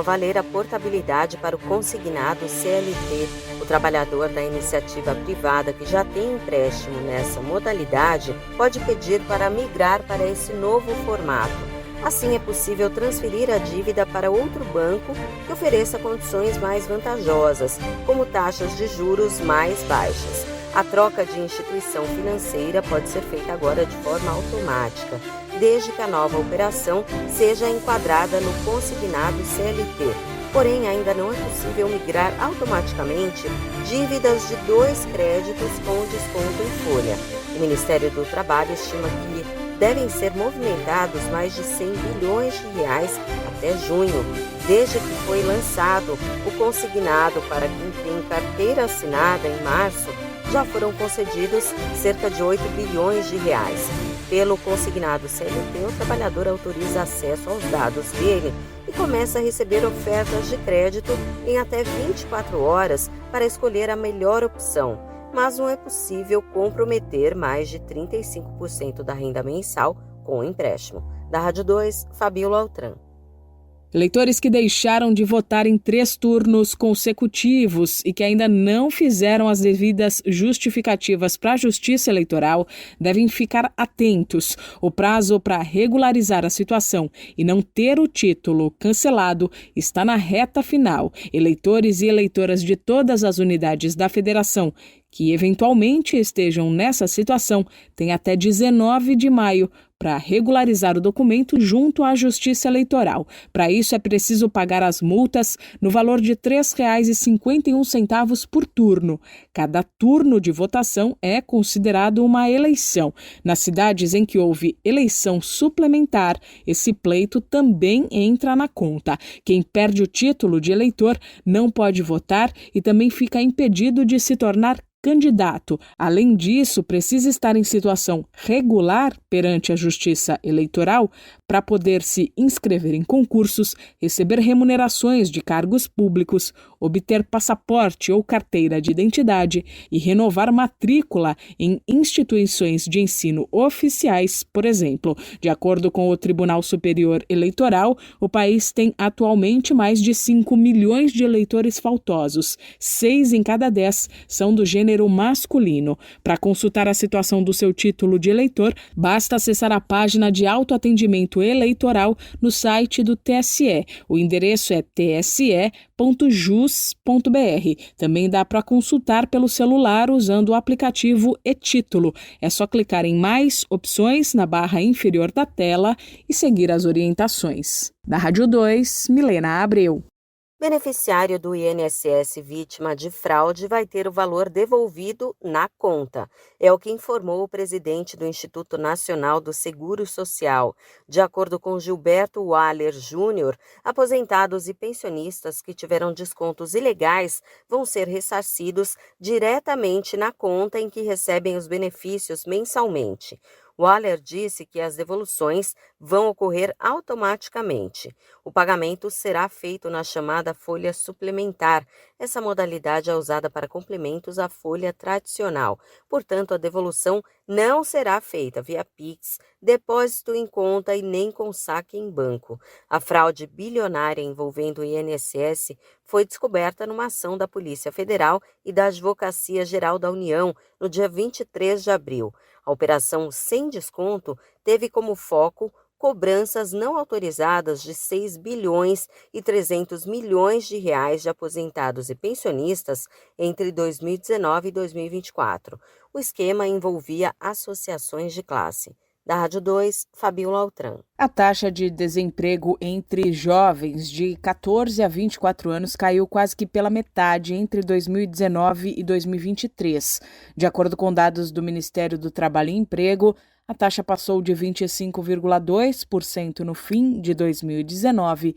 a valer a portabilidade para o consignado CLT. O trabalhador da iniciativa privada que já tem empréstimo nessa modalidade pode pedir para migrar para esse novo formato. Assim, é possível transferir a dívida para outro banco que ofereça condições mais vantajosas, como taxas de juros mais baixas. A troca de instituição financeira pode ser feita agora de forma automática, desde que a nova operação seja enquadrada no consignado CLT. Porém, ainda não é possível migrar automaticamente dívidas de 2 créditos com desconto em folha. O Ministério do Trabalho estima que devem ser movimentados mais de 100 bilhões de reais até junho, desde que foi lançado o consignado para quem tem carteira assinada em março. Já foram concedidos cerca de 8 bilhões de reais. Pelo consignado CLT, o trabalhador autoriza acesso aos dados dele e começa a receber ofertas de crédito em até 24 horas para escolher a melhor opção. Mas não é possível comprometer mais de 35% da renda mensal com o empréstimo. Da Rádio 2, Fabíola Altran. Eleitores que deixaram de votar em 3 turnos consecutivos e que ainda não fizeram as devidas justificativas para a Justiça Eleitoral devem ficar atentos. O prazo para regularizar a situação e não ter o título cancelado está na reta final. Eleitores e eleitoras de todas as unidades da federação que eventualmente estejam nessa situação têm até 19 de maio para regularizar o documento junto à Justiça Eleitoral. Para isso, é preciso pagar as multas no valor de R$ 3,51 por turno. Cada turno de votação é considerado uma eleição. Nas cidades em que houve eleição suplementar, esse pleito também entra na conta. Quem perde o título de eleitor não pode votar e também fica impedido de se tornar candidato. Além disso, precisa estar em situação regular perante a Justiça Eleitoral para poder se inscrever em concursos, receber remunerações de cargos públicos, obter passaporte ou carteira de identidade e renovar matrícula em instituições de ensino oficiais, por exemplo. De acordo com o Tribunal Superior Eleitoral, o país tem atualmente mais de 5 milhões de eleitores faltosos. 6 em cada 10 são do gênero masculino. Para consultar a situação do seu título de eleitor, basta acessar a página de autoatendimento eleitoral no site do TSE. O endereço é tse.jus.br. Também dá para consultar pelo celular usando o aplicativo e-Título. É só clicar em mais opções na barra inferior da tela e seguir as orientações. Da Rádio 2, Milena Abreu. Beneficiário do INSS vítima de fraude vai ter o valor devolvido na conta. É o que informou o presidente do Instituto Nacional do Seguro Social. De acordo com Gilberto Waller Júnior, aposentados e pensionistas que tiveram descontos ilegais vão ser ressarcidos diretamente na conta em que recebem os benefícios mensalmente. Waller disse que as devoluções vão ocorrer automaticamente. O pagamento será feito na chamada folha suplementar. Essa modalidade é usada para complementos à folha tradicional. Portanto, a devolução não será feita via Pix, depósito em conta e nem com saque em banco. A fraude bilionária envolvendo o INSS foi descoberta numa ação da Polícia Federal e da Advocacia Geral da União no dia 23 de abril. A operação Sem Desconto teve como foco cobranças não autorizadas de 6 bilhões e 300 milhões de reais de aposentados e pensionistas entre 2019 e 2024. O esquema envolvia associações de classe. Da Rádio 2, Fabíola Altran. A taxa de desemprego entre jovens de 14 a 24 anos caiu quase que pela metade entre 2019 e 2023. De acordo com dados do Ministério do Trabalho e Emprego, a taxa passou de 25,2% no fim de 2019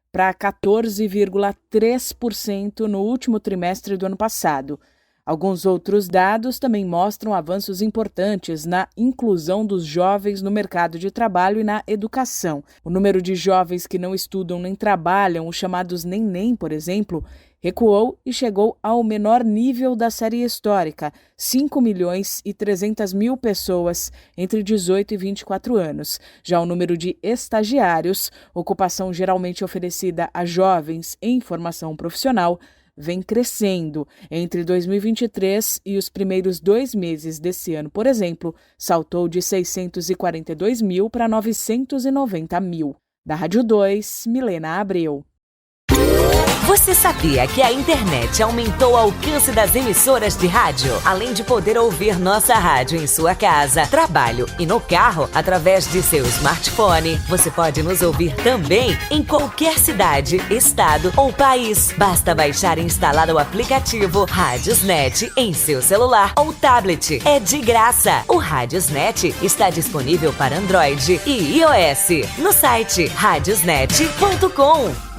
para 14,3% no último trimestre do ano passado. Alguns outros dados também mostram avanços importantes na inclusão dos jovens no mercado de trabalho e na educação. O número de jovens que não estudam nem trabalham, os chamados NEM, por exemplo, recuou e chegou ao menor nível da série histórica, 5.300.000 pessoas entre 18 e 24 anos. Já o número de estagiários, ocupação geralmente oferecida a jovens em formação profissional, vem crescendo. Entre 2023 e os primeiros 2 meses desse ano, por exemplo, saltou de 642 mil para 990 mil. Da Rádio 2, Milena Abreu. Você sabia que a internet aumentou o alcance das emissoras de rádio? Além de poder ouvir nossa rádio em sua casa, trabalho e no carro, através de seu smartphone, você pode nos ouvir também em qualquer cidade, estado ou país. Basta baixar e instalar o aplicativo Radiosnet em seu celular ou tablet. É de graça. O Radiosnet está disponível para Android e iOS no site radiosnet.com.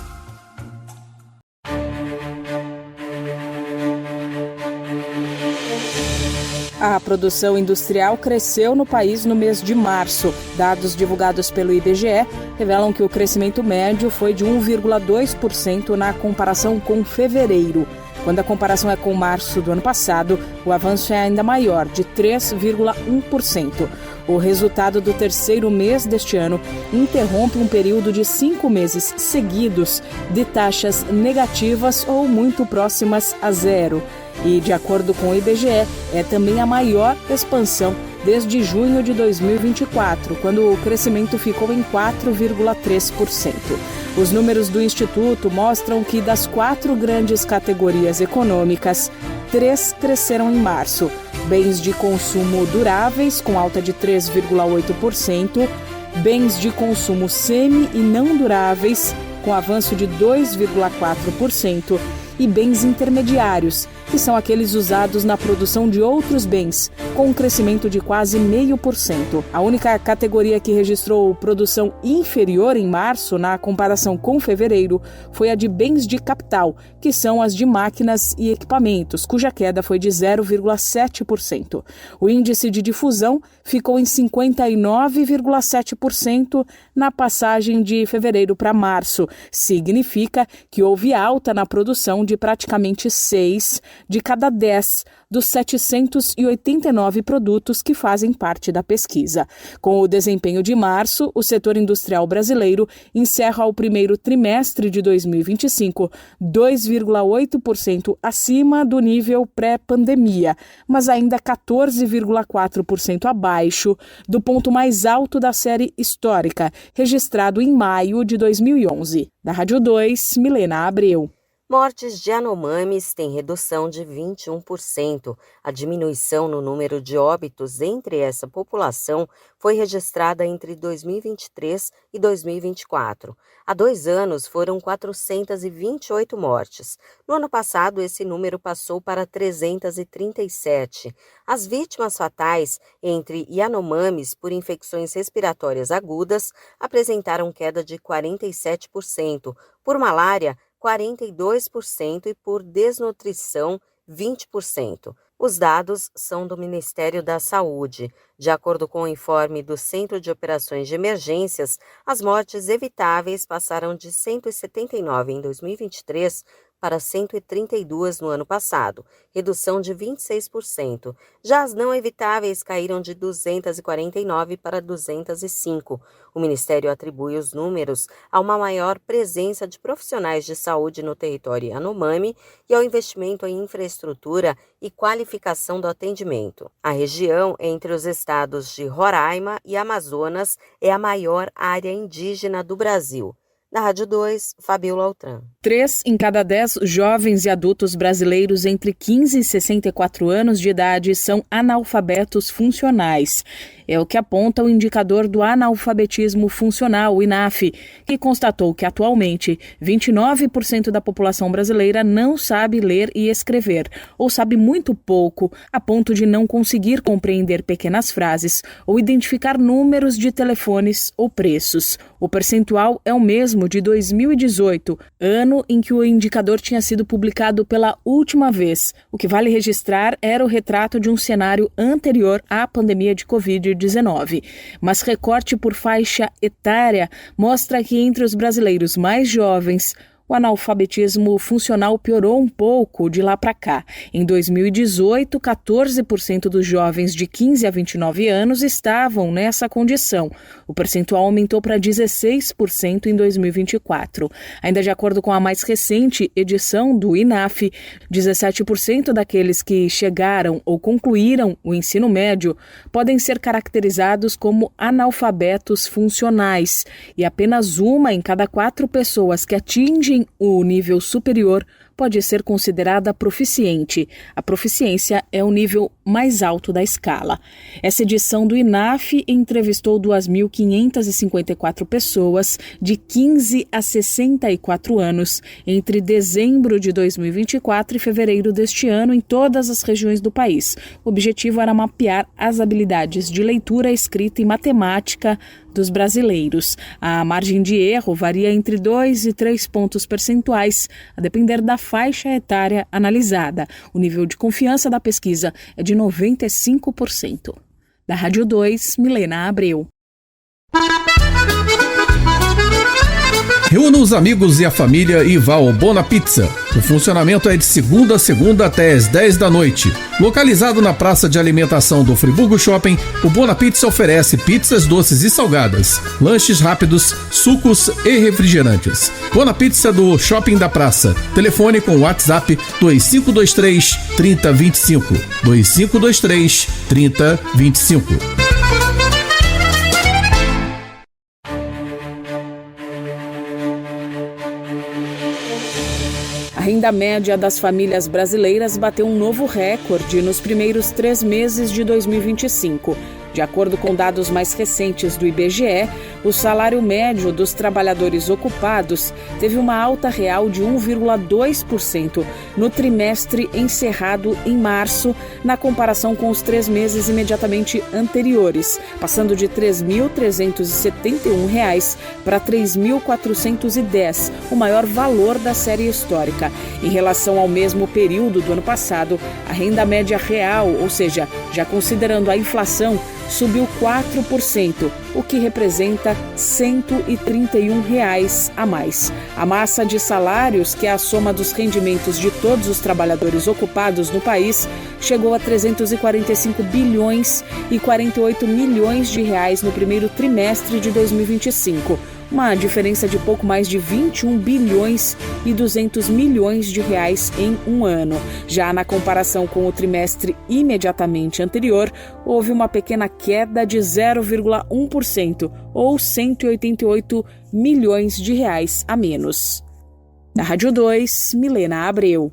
A produção industrial cresceu no país no mês de março. Dados divulgados pelo IBGE revelam que o crescimento médio foi de 1,2% na comparação com fevereiro. Quando a comparação é com março do ano passado, o avanço é ainda maior, de 3,1%. O resultado do terceiro mês deste ano interrompe um período de 5 meses seguidos de taxas negativas ou muito próximas a zero. E, de acordo com o IBGE, é também a maior expansão desde junho de 2024, quando o crescimento ficou em 4,3%. Os números do Instituto mostram que das 4 grandes categorias econômicas, 3 cresceram em março. Bens de consumo duráveis, com alta de 3,8%, bens de consumo semi e não duráveis, com avanço de 2,4%, e bens intermediários, que são aqueles usados na produção de outros bens, com um crescimento de quase 0,5%. A única categoria que registrou produção inferior em março, na comparação com fevereiro, foi a de bens de capital, que são as de máquinas e equipamentos, cuja queda foi de 0,7%. O índice de difusão ficou em 59,7% na passagem de fevereiro para março. Significa que houve alta na produção de praticamente 6 de cada 10 dos 789 produtos que fazem parte da pesquisa. Com o desempenho de março, o setor industrial brasileiro encerra o primeiro trimestre de 2025 2,8% acima do nível pré-pandemia, mas ainda 14,4% abaixo do ponto mais alto da série histórica, registrado em maio de 2011. Da Rádio 2, Milena Abreu. Mortes de Yanomamis têm redução de 21%. A diminuição no número de óbitos entre essa população foi registrada entre 2023 e 2024. Há 2 anos foram 428 mortes. No ano passado, esse número passou para 337. As vítimas fatais entre Yanomamis por infecções respiratórias agudas apresentaram queda de 47%, por malária 42% e por desnutrição 20%. Os dados são do Ministério da Saúde. De acordo com o informe do Centro de Operações de Emergências, as mortes evitáveis passaram de 179 em 2023 para 132 no ano passado, redução de 26%. Já as não evitáveis caíram de 249 para 205. O Ministério atribui os números a uma maior presença de profissionais de saúde no território Yanomami e ao investimento em infraestrutura e qualificação do atendimento. A região, entre os estados de Roraima e Amazonas, é a maior área indígena do Brasil. Da Rádio 2, Fabiola Altran. 3 em cada 10 jovens e adultos brasileiros entre 15 e 64 anos de idade são analfabetos funcionais. É o que aponta o indicador do analfabetismo funcional, o INAF, que constatou que atualmente 29% da população brasileira não sabe ler e escrever, ou sabe muito pouco, a ponto de não conseguir compreender pequenas frases ou identificar números de telefones ou preços. O percentual é o mesmo de 2018, ano em que o indicador tinha sido publicado pela última vez. O que vale registrar era o retrato de um cenário anterior à pandemia de Covid-19. Mas recorte por faixa etária mostra que entre os brasileiros mais jovens, O analfabetismo funcional piorou um pouco de lá para cá. Em 2018, 14% dos jovens de 15 a 29 anos estavam nessa condição. O percentual aumentou para 16% em 2024. Ainda de acordo com a mais recente edição do INAF, 17% daqueles que chegaram ou concluíram o ensino médio podem ser caracterizados como analfabetos funcionais e apenas 1 em cada 4 pessoas que atingem o nível superior pode ser considerada proficiente. A proficiência é o nível mais alto da escala. Essa edição do INAF entrevistou 2.554 pessoas de 15 a 64 anos entre dezembro de 2024 e fevereiro deste ano em todas as regiões do país. O objetivo era mapear as habilidades de leitura, escrita e matemática dos brasileiros. A margem de erro varia entre 2 e 3 pontos percentuais, a depender da faixa etária analisada. O nível de confiança da pesquisa é de 95%. Da Rádio 2, Milena Abreu. Reúna os amigos e a família e vá ao Bona Pizza. O funcionamento é de segunda a segunda até às 10 da noite. Localizado na praça de alimentação do Friburgo Shopping, o Bona Pizza oferece pizzas doces e salgadas, lanches rápidos, sucos e refrigerantes. Bona Pizza do Shopping da Praça. Telefone com WhatsApp 2523 3025. 2523 3025. A renda média das famílias brasileiras bateu um novo recorde nos primeiros 3 meses de 2025. De acordo com dados mais recentes do IBGE, o salário médio dos trabalhadores ocupados teve uma alta real de 1,2% no trimestre encerrado em março, na comparação com os 3 meses imediatamente anteriores, passando de R$ 3.371 para R$ 3.410, o maior valor da série histórica. Em relação ao mesmo período do ano passado, a renda média real, ou seja, já considerando a inflação, subiu 4%, o que representa R$ 131 a mais. A massa de salários, que é a soma dos rendimentos de todos os trabalhadores ocupados no país, chegou a 345 bilhões e 48 milhões de reais no primeiro trimestre de 2025. Uma diferença de pouco mais de 21 bilhões e 200 milhões de reais em um ano. Já na comparação com o trimestre imediatamente anterior, houve uma pequena queda de 0,1%, ou 188 milhões de reais a menos. Da Rádio 2, Milena Abreu.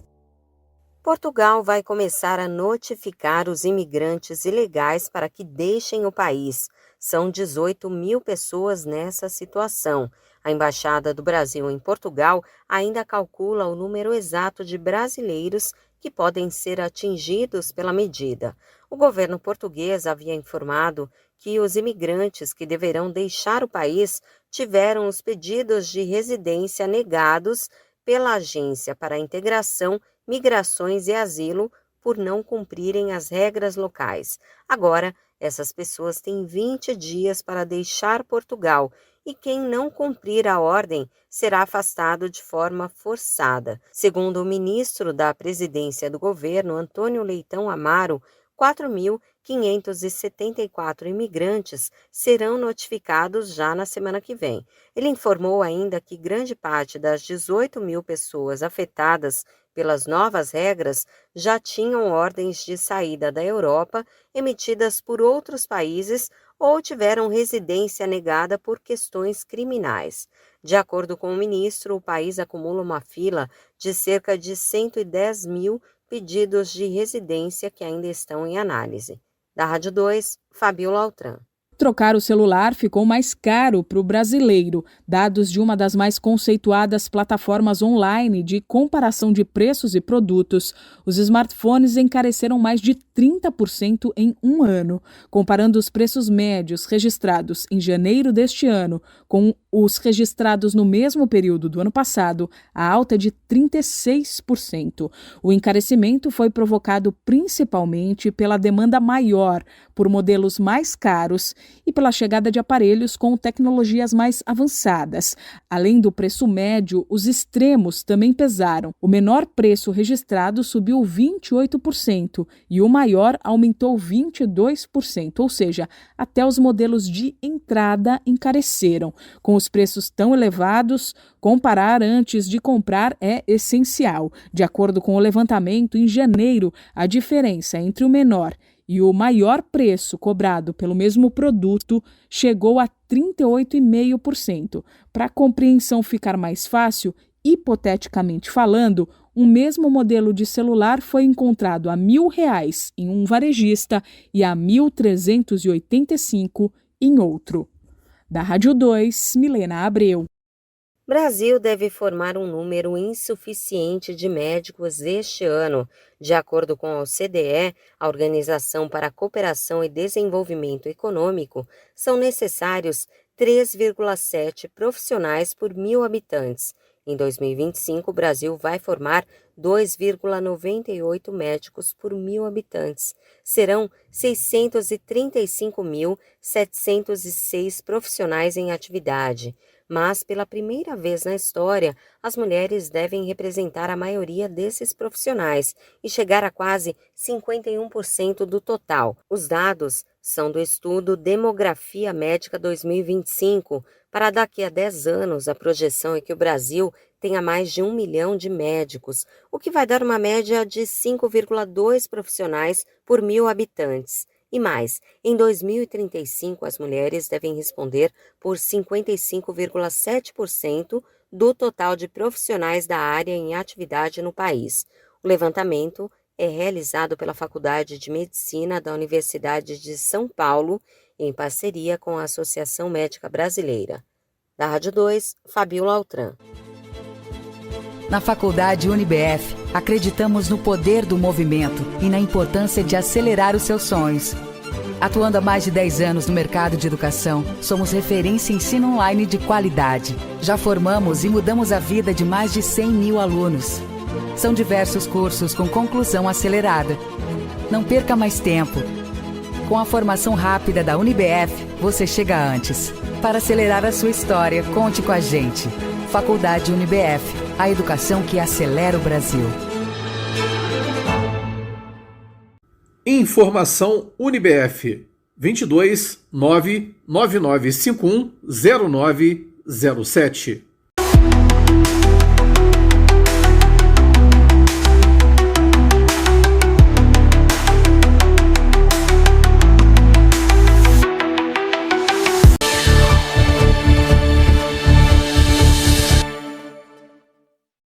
Portugal vai começar a notificar os imigrantes ilegais para que deixem o país. São 18 mil pessoas nessa situação. A Embaixada do Brasil em Portugal ainda calcula o número exato de brasileiros que podem ser atingidos pela medida. O governo português havia informado que os imigrantes que deverão deixar o país tiveram os pedidos de residência negados pela Agência para a Integração, Migrações e Asilo por não cumprirem as regras locais. Agora, essas pessoas têm 20 dias para deixar Portugal e quem não cumprir a ordem será afastado de forma forçada. Segundo o ministro da Presidência do Governo, Antônio Leitão Amaro, 4.574 imigrantes serão notificados já na semana que vem. Ele informou ainda que grande parte das 18 mil pessoas afetadas pelas novas regras já tinham ordens de saída da Europa emitidas por outros países ou tiveram residência negada por questões criminais. De acordo com o ministro, o país acumula uma fila de cerca de 110 mil pedidos de residência que ainda estão em análise. Da Rádio 2, Fabiola Altran. Trocar o celular ficou mais caro para o brasileiro. Dados de uma das mais conceituadas plataformas online de comparação de preços e produtos, os smartphones encareceram mais de 30% em um ano. Comparando os preços médios registrados em janeiro deste ano com os registrados no mesmo período do ano passado, a alta é de 36%. O encarecimento foi provocado principalmente pela demanda maior por modelos mais caros e pela chegada de aparelhos com tecnologias mais avançadas. Além do preço médio, os extremos também pesaram. O menor preço registrado subiu 28% e o maior aumentou 22%, ou seja, até os modelos de entrada encareceram. Com os preços tão elevados, comparar antes de comprar é essencial. De acordo com o levantamento, em janeiro, a diferença entre o menor e o maior preço cobrado pelo mesmo produto chegou a 38,5%. Para a compreensão ficar mais fácil, hipoteticamente falando, um mesmo modelo de celular foi encontrado a R$ 1.000 em um varejista e a R$ 1.385 em outro. Da Rádio 2, Milena Abreu. Brasil deve formar um número insuficiente de médicos este ano. De acordo com a OCDE, a Organização para a Cooperação e Desenvolvimento Econômico, são necessários 3,7 profissionais por 1.000 habitantes. Em 2025, o Brasil vai formar 2,98 médicos por 1.000 habitantes. Serão 635.706 profissionais em atividade. Mas, pela primeira vez na história, as mulheres devem representar a maioria desses profissionais e chegar a quase 51% do total. Os dados são do estudo Demografia Médica 2025. Para daqui a 10 anos, a projeção é que o Brasil tenha mais de 1 milhão de médicos, o que vai dar uma média de 5,2 profissionais por 1.000 habitantes. E mais, em 2035, as mulheres devem responder por 55,7% do total de profissionais da área em atividade no país. O levantamento é realizado pela Faculdade de Medicina da Universidade de São Paulo, em parceria com a Associação Médica Brasileira. Da Rádio 2, Fabiola Altran. Na Faculdade UniBF, acreditamos no poder do movimento e na importância de acelerar os seus sonhos. Atuando há mais de 10 anos no mercado de educação, somos referência em ensino online de qualidade. Já formamos e mudamos a vida de mais de 100.000 alunos. São diversos cursos com conclusão acelerada. Não perca mais tempo. Com a formação rápida da UniBF, você chega antes. Para acelerar a sua história, conte com a gente. Faculdade UniBF, a educação que acelera o Brasil. Informação UniBF 22 99951 0907.